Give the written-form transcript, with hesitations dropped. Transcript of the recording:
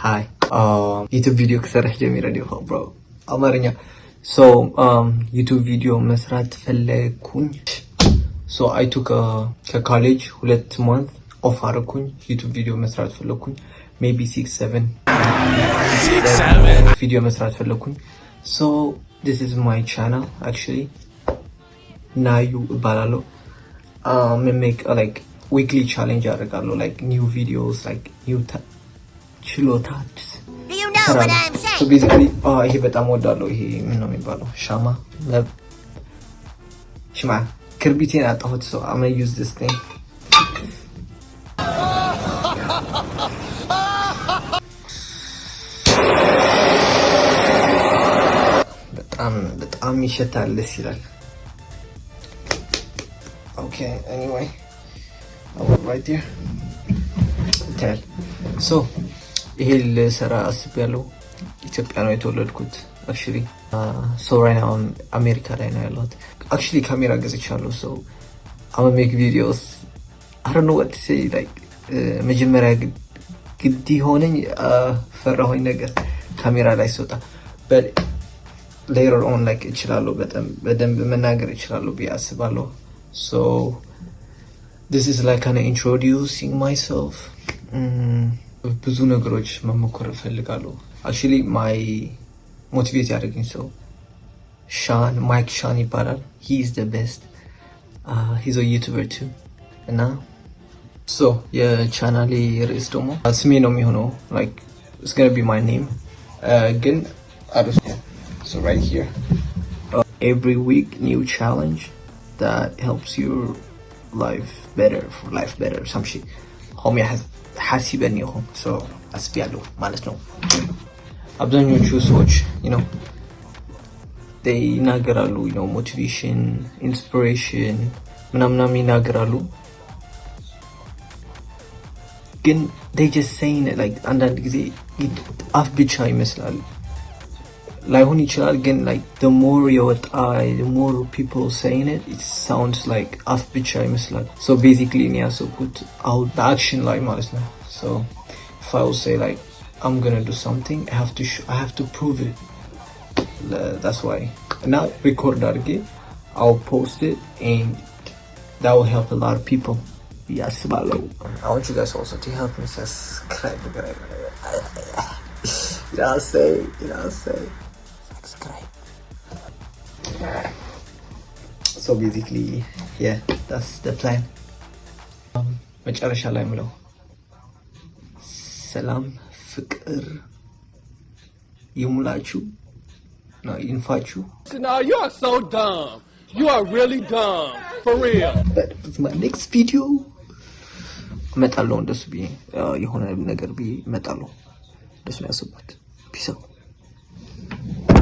Hi. YouTube video ከሰራህ ጀምረ ነው bro አማርኛ YouTube video መስራት ፈለኩኝ so I took ከኮሌጅ 2 month off አረኩኝ YouTube video መስራት ፈለኩኝ maybe 6-7 video መስራት ፈለኩኝ so this is my channel actually ናዩ እባላለሁ make like weekly challenge አደርጋለሁ like new videos like new ችሎታት Do you know what I'm saying? So basically ይሄ በጣም ወዳለሁ ይሄ ምን ነው የሚባለው ሻማ ሽማ ክርቢቴን አጣሁት so I'm gonna use this thing በጣም ይሸታል ደስ ይላል okay anyway I will right there tell so ይሄ ለሰራ አስቤያለሁ ኢትዮጵያ ነው የተወለድኩት actually so right now አሜሪካ ላይ ነው ያለሁት actually ካሜራ ገዝቻለሁ so I'm gonna make videos I don't know what to say like መጀመሪያ ግድ ሆነኝ ፈራሁኝ ነገር ካሜራ ላይ ስወጣ but later on like እችላለሁ በደንብ መናገር እችላለሁ ብዬ አስባለሁ so this is like kind of introducing myself ብዙ ነገሮች መሞከር እፈልጋለሁ actually my motivate ያደረገኝ ሰው ማይክ ሻን ይባላል he is the best he's a YouTuber too እና so የቻናሌ ርዕስ ደግሞ ስሜ ነው የሚሆነው like it's gonna be my name ግን so right here every week new challenge that helps your life better some shit homie has ሐሲበን ይሁን so አስቢያለሁ ማለት ነው አብዛኞቹ ሰዎች you know they ይናገራሉ you know motivation inspiration ምናምን ይናገራሉ ግን they just saying it like አንዳንድ ጊዜ አፍ ብቻ ይመስላል ላይሆን ይችላል ግን like the more the more people saying it sounds like አፍ ብቻ ይመስላል so basically እኔ ያሰብኩት out the action ላይ ማለት ነው so if I will say like I'm gonna do something I have to prove it that's why now record አድርጌ I'll post it and that will help a lot of people ያስባለሁ I want you guys also to help me subscribe you know say subscribe so basically yeah that's the plan መጨረሻ ላይ ምለው ሰላም ፍቅር ይሙላችሁ ነው ይንፋችሁ Now you are so dumb you are really dumb for real but my next video መጣለው እንደሱ ብዬ የሆነ ነገር ብዬ መጣለው እንደሱ ያሰብኩት ፒስ